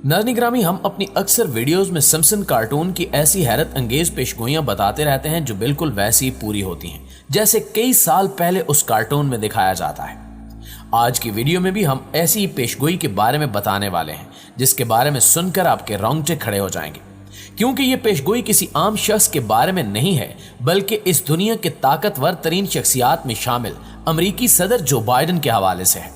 नाज़रीन ग्रामी, हम अपनी अक्सर वीडियोस में सिम्पसन कार्टून की ऐसी हैरत अंगेज पेशगोइयां बताते रहते हैं जो बिल्कुल वैसी पूरी होती हैं जैसे कई साल पहले उस कार्टून में दिखाया जाता है। आज की वीडियो में भी हम ऐसी ही पेशगोई के बारे में बताने वाले हैं जिसके बारे में सुनकर आपके रोंगटे खड़े हो जाएंगे, क्योंकि ये पेशगोई किसी आम शख्स के बारे में नहीं है बल्कि इस दुनिया के ताकतवर तरीन शख्सियात में शामिल अमेरिकी सदर जो बाइडेन के हवाले से है।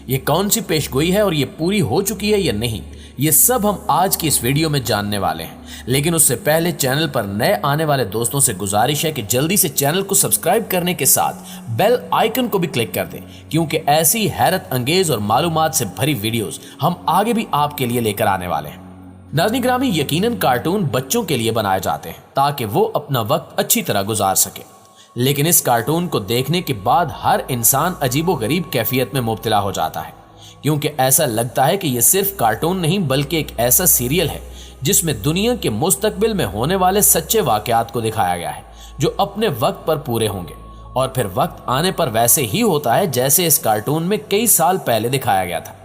ये कौन सी पेशगोई है और ये पूरी हो चुकी है या नहीं, ये सब हम आज की इस वीडियो में जानने वाले हैं। लेकिन उससे पहले चैनल पर नए आने वाले दोस्तों से गुजारिश है कि जल्दी से चैनल को सब्सक्राइब करने के साथ बेल आइकन को भी क्लिक कर दें, क्योंकि ऐसी हैरत अंगेज और मालूमात से भरी वीडियोस हम आगे भी आपके लिए लेकर आने वाले हैं। नाज़रीन ग्रामी, यकीनन कार्टून बच्चों के लिए बनाए जाते हैं ताकि वो अपना वक्त अच्छी तरह गुजार सके, लेकिन इस कार्टून को देखने के बाद हर इंसान अजीबोगरीब कैफियत में मुब्तला हो जाता है, क्योंकि ऐसा लगता है कि यह सिर्फ कार्टून नहीं बल्कि एक ऐसा सीरियल है जिसमें दुनिया के मुस्तकबिल में होने वाले सच्चे वाकयात को दिखाया गया है जो अपने वक्त पर पूरे होंगे और फिर वक्त आने पर वैसे ही होता है जैसे इस कार्टून में कई साल पहले दिखाया गया था।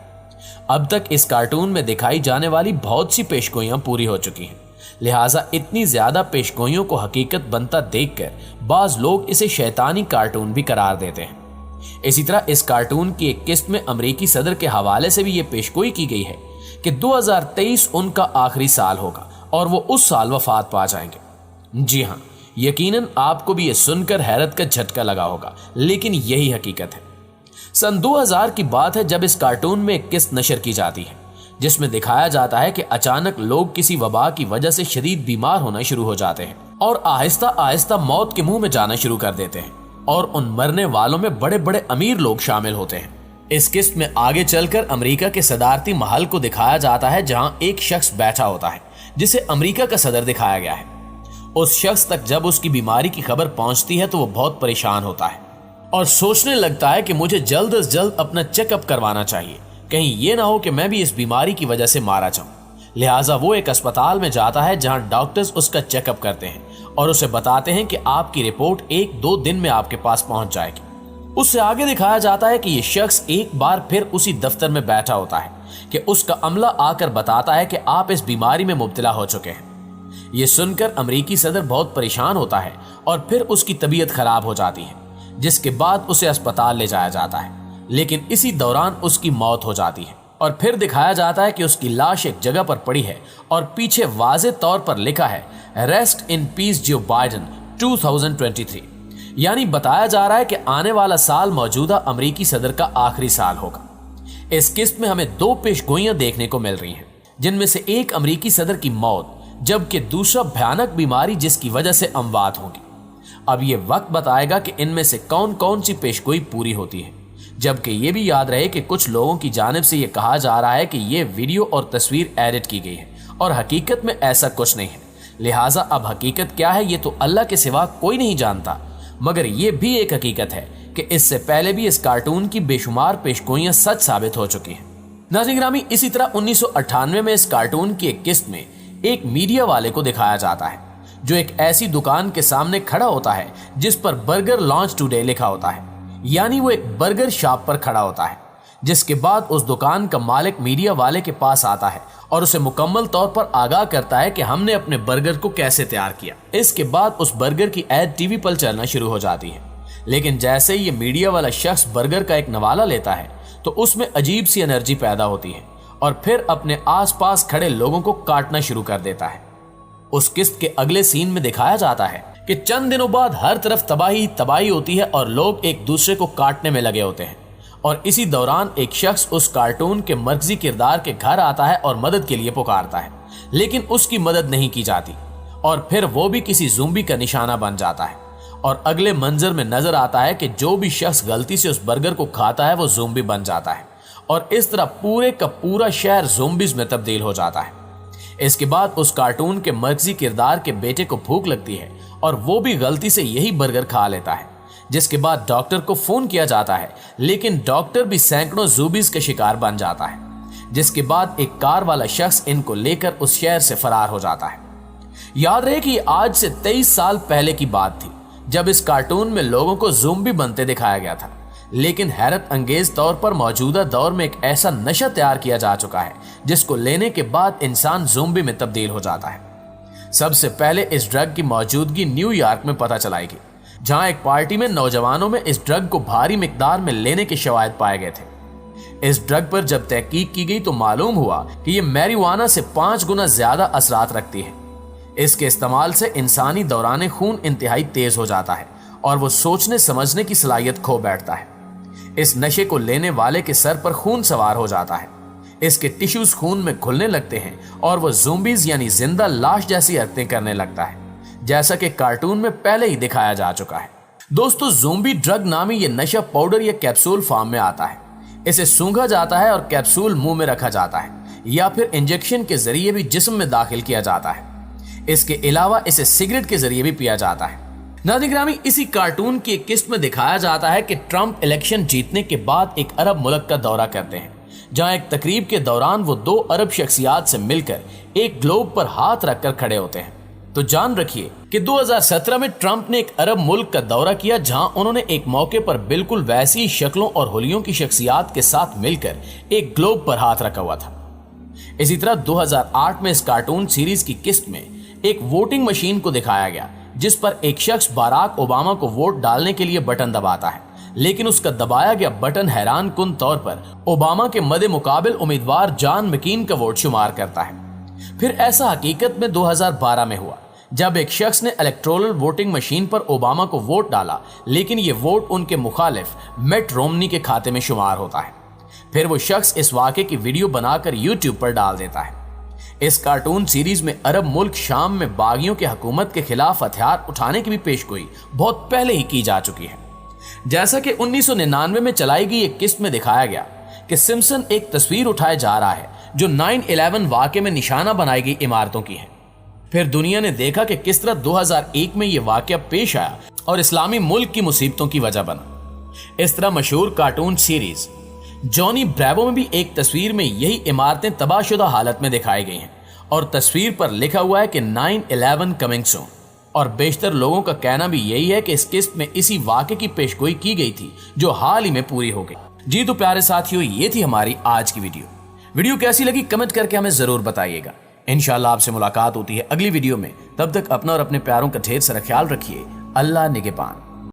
अब तक इस कार्टून में दिखाई जाने वाली बहुत सी पेशगोइयां पूरी हो चुकी हैं, लिहाजा इतनी ज्यादा पेशगोइयों को हकीकत बनता देखकर बाज लोग इसे शैतानी कार्टून भी करार देते हैं। इसी तरह इस कार्टून की एक किस्त में अमेरिकी सदर के हवाले से भी ये पेशगोई की गई है कि 2023 उनका आखिरी साल होगा और वो उस साल वफात पा जाएंगे। जी हाँ, यकीनन आपको भी ये सुनकर हैरत का झटका लगा होगा, लेकिन यही हकीकत है। सन 2000 की बात है जब इस कार्टून में एक किस्त नशर की जाती है जिसमें दिखाया जाता है कि अचानक लोग किसी वबा की वजह से शदीद बीमार होना शुरू हो जाते हैं और आहिस्ता आहिस्ता मौत के मुंह में जाना शुरू कर देते हैं, और उन मरने वालों में बड़े बड़े अमीर लोग शामिल होते हैं। इस किस्त में आगे चलकर अमेरिका के सदारती महल को दिखाया जाता है जहां एक शख्स बैठा होता है जिसे अमेरिका का सदर दिखाया गया है। उस शख्स तक जब उसकी बीमारी की खबर पहुंचती है तो वो बहुत परेशान होता है और सोचने लगता है कि मुझे जल्द से जल्द अपना चेकअप करवाना चाहिए, कहीं ये ना हो कि मैं भी इस बीमारी की वजह से मारा जाऊं। लिहाजा वो एक अस्पताल में जाता है जहां डॉक्टर्स उसका चेकअप करते हैं और उसे बताते हैं कि आपकी रिपोर्ट 1-2 दिन में आपके पास पहुंच जाएगी। उससे आगे दिखाया जाता है कि ये शख्स एक बार फिर उसी दफ्तर में बैठा होता है कि उसका अमला आकर बताता है कि आप इस बीमारी में मुब्तला हो चुके हैं। ये सुनकर अमेरिकी सदर बहुत परेशान होता है और फिर उसकी तबीयत खराब हो जाती है, जिसके बाद उसे अस्पताल ले जाया जाता है, लेकिन इसी दौरान उसकी मौत हो जाती है। और फिर दिखाया जाता है कि उसकी लाश एक जगह पर पड़ी है और पीछे वाज़े तौर पर लिखा है rest in peace Joe Biden 2023, यानी बताया जा रहा है कि आने वाला साल मौजूदा अमेरिकी सदर का आखिरी साल होगा। इस किस्त में हमें 2 पेशगोइयां देखने को मिल रही हैं, जिनमें से एक अमेरिकी सदर की मौत जबकि दूसरा भयानक बीमारी जिसकी वजह से अमवात होगी। अब ये वक्त बताएगा कि इनमें से कौन कौन सी पेशगोई पूरी होती है, जबकि ये भी याद रहे कि कुछ लोगों की जानिब से ये कहा जा रहा है कि ये वीडियो और तस्वीर एडिट की गई है और हकीकत में ऐसा कुछ नहीं है। लिहाजा अब हकीकत क्या है ये तो अल्लाह के सिवा कोई नहीं जानता, मगर ये भी एक हकीकत है कि इससे पहले भी इस कार्टून की बेशुमार पेशगोइयां सच साबित हो चुकी हैं। नाज़रीन ग्रामी, इसी तरह 1998 में इस कार्टून की एक किस्त में एक मीडिया वाले को दिखाया जाता है जो एक ऐसी दुकान के सामने खड़ा होता है जिस पर बर्गर लॉन्च टुडे लिखा होता है, यानी वो एक बर्गर शॉप पर खड़ा होता है। जिसके बाद उस दुकान का मालिक मीडिया वाले के पास आता है और उसे मुकम्मल तौर पर आगाह करता है कि हमने अपने बर्गर को कैसे तैयार किया। इसके बाद उस बर्गर की ऐड टीवी पर चलना शुरू हो जाती है, लेकिन जैसे ही ये मीडिया वाला शख्स बर्गर का एक नवाला लेता है तो उसमें अजीब सी एनर्जी पैदा होती है और फिर अपने आसपास खड़े लोगों को काटना शुरू कर देता है। उस किस्त के अगले सीन में दिखाया जाता है कि चंद दिनों बाद हर तरफ तबाही तबाही होती है और लोग एक दूसरे को काटने में लगे होते हैं, और इसी दौरान एक शख्स उस कार्टून के मर्कजी किरदार के घर आता है और मदद के लिए पुकारता है, लेकिन उसकी मदद नहीं की जाती और फिर वो भी किसी ज़ुम्बी का निशाना बन जाता है। और अगले मंजर में नजर आता है कि जो भी शख्स गलती से उस बर्गर को खाता है वो ज़ुम्बी बन जाता है और इस तरह पूरे का पूरा शहर ज़ुम्बीज़ में तब्दील हो जाता है। इसके बाद उस कार्टून के मर्कजी किरदार के बेटे को भूख लगती है और वो भी गलती से यही बर्गर खा लेता है, जिसके बाद डॉक्टर को फोन किया जाता है, लेकिन डॉक्टर भी सैकड़ों ज़ुम्बीज़ का शिकार बन जाता है। जिसके बाद एक कार वाला शख्स इनको लेकर उस शहर से फरार हो जाता है। याद रहे कि आज से 23 साल पहले की बात थी जब इस कार्टून में लोगों को ज़ुम्बी बनते दिखाया गया था, लेकिन हैरत अंगेज तौर पर मौजूदा दौर में एक ऐसा नशा तैयार किया जा चुका है जिसको लेने के बाद इंसान ज़ोंबी में तब्दील हो जाता है। सबसे पहले इस ड्रग की मौजूदगी न्यूयॉर्क में पता चलाई गई, जहां एक पार्टी में नौजवानों में इस ड्रग को भारी मिकदार में लेने के शवाहिद पाए गए थे। इस ड्रग पर जब तहकीक की गई तो मालूम हुआ कि यह मैरिजुआना से 5 गुना ज्यादा असरात रखती है। इसके इस्तेमाल से इंसानी दौरान खून इंतहाई तेज हो जाता है और वो सोचने समझने की सलाहियत खो बैठता है। इस नशे को लेने वाले के सर पर खून सवार हो जाता है, इसके टिश्यूज खून में घुलने लगते हैं और वो ज़ोंबीज यानी जिंदा लाश जैसी हरकतें करने लगता है, जैसा कि कार्टून में पहले ही दिखाया जा चुका है। दोस्तों, ज़ोंबी ड्रग नामी ये नशा पाउडर या कैप्सूल फॉर्म में आता है। इसे सूंघा जाता है और कैप्सूल मुंह में रखा जाता है या फिर इंजेक्शन के जरिए भी जिस्म में दाखिल किया जाता है। इसके अलावा इसे सिगरेट के जरिए भी पिया जाता है। नाज़रीन, इसी कार्टून की एक किस्त में दिखाया जाता है कि ट्रंप इलेक्शन जीतने के बाद एक अरब मुल्क का दौरा करते हैं, जहां एक तकरीब के दौरान वो 2 अरब शख्सियात से मिलकर एक ग्लोब पर हाथ रखकर खड़े होते हैं। तो जान रखिए कि 2017 में ट्रंप ने एक अरब मुल्क का दौरा किया, जहां उन्होंने एक मौके पर बिल्कुल वैसी शक्लों और हुलियों की शख्सियात के साथ मिलकर एक ग्लोब पर हाथ रखा हुआ था। इसी तरह 2008 में इस कार्टून सीरीज की किस्त में एक वोटिंग मशीन को दिखाया गया, जिस पर एक शख्स बाराक ओबामा को वोट डालने के लिए बटन दबाता है, लेकिन उसका दबाया गया बटन हैरान कुन तौर पर ओबामा के मदे मुकाबिल उम्मीदवार जॉन मैकेन का वोट शुमार करता है। फिर ऐसा हकीकत में 2012 में हुआ, जब एक शख्स ने इलेक्टोरल वोटिंग मशीन पर ओबामा को वोट डाला, लेकिन ये वोट उनके मुखालिफ मिट रोमनी के खाते में शुमार होता है। फिर वो शख्स इस वाक़े की वीडियो बनाकर यूट्यूब पर डाल देता है। इस कार्टून सीरीज में अरब मुल्क शाम में बागियों के हुकूमत के खिलाफ हथियार उठाने की भी पेशगोई बहुत पहले ही की जा चुकी है। जैसा कि 1999 में चलाई गई एक किस्त में दिखाया गया कि सिम्पसन एक तस्वीर उठाए जा रहा है जो 9/11 वाक़े में निशाना बनाई गई इमारतों की है। फिर दुनिया ने देखा कि किस तरह 2001 में यह वाक़या पेश आया और इस्लामी मुल्क की मुसीबतों की वजह बना। इस तरह मशहूर कार्टून सीरीज जॉनी ब्रेवो में भी एक तस्वीर में यही इमारतें तबाहशुदा हालत में दिखाई गई हैं और तस्वीर पर लिखा हुआ है कि 9/11 कमिंग सून। और बेशतर लोगों का कहना भी यही है कि इस किस्त में इसी वाक़े की पेशगोई की गई थी जो हाल ही में पूरी हो गई। जी तो प्यारे साथियों, ये थी हमारी आज की वीडियो कैसी लगी कमेंट करके हमें जरूर बताइएगा। इंशाल्लाह आपसे मुलाकात होती है अगली वीडियो में। तब तक अपना और अपने प्यारों का ढेर सारा ख्याल रखिए। अल्लाह निगहबान।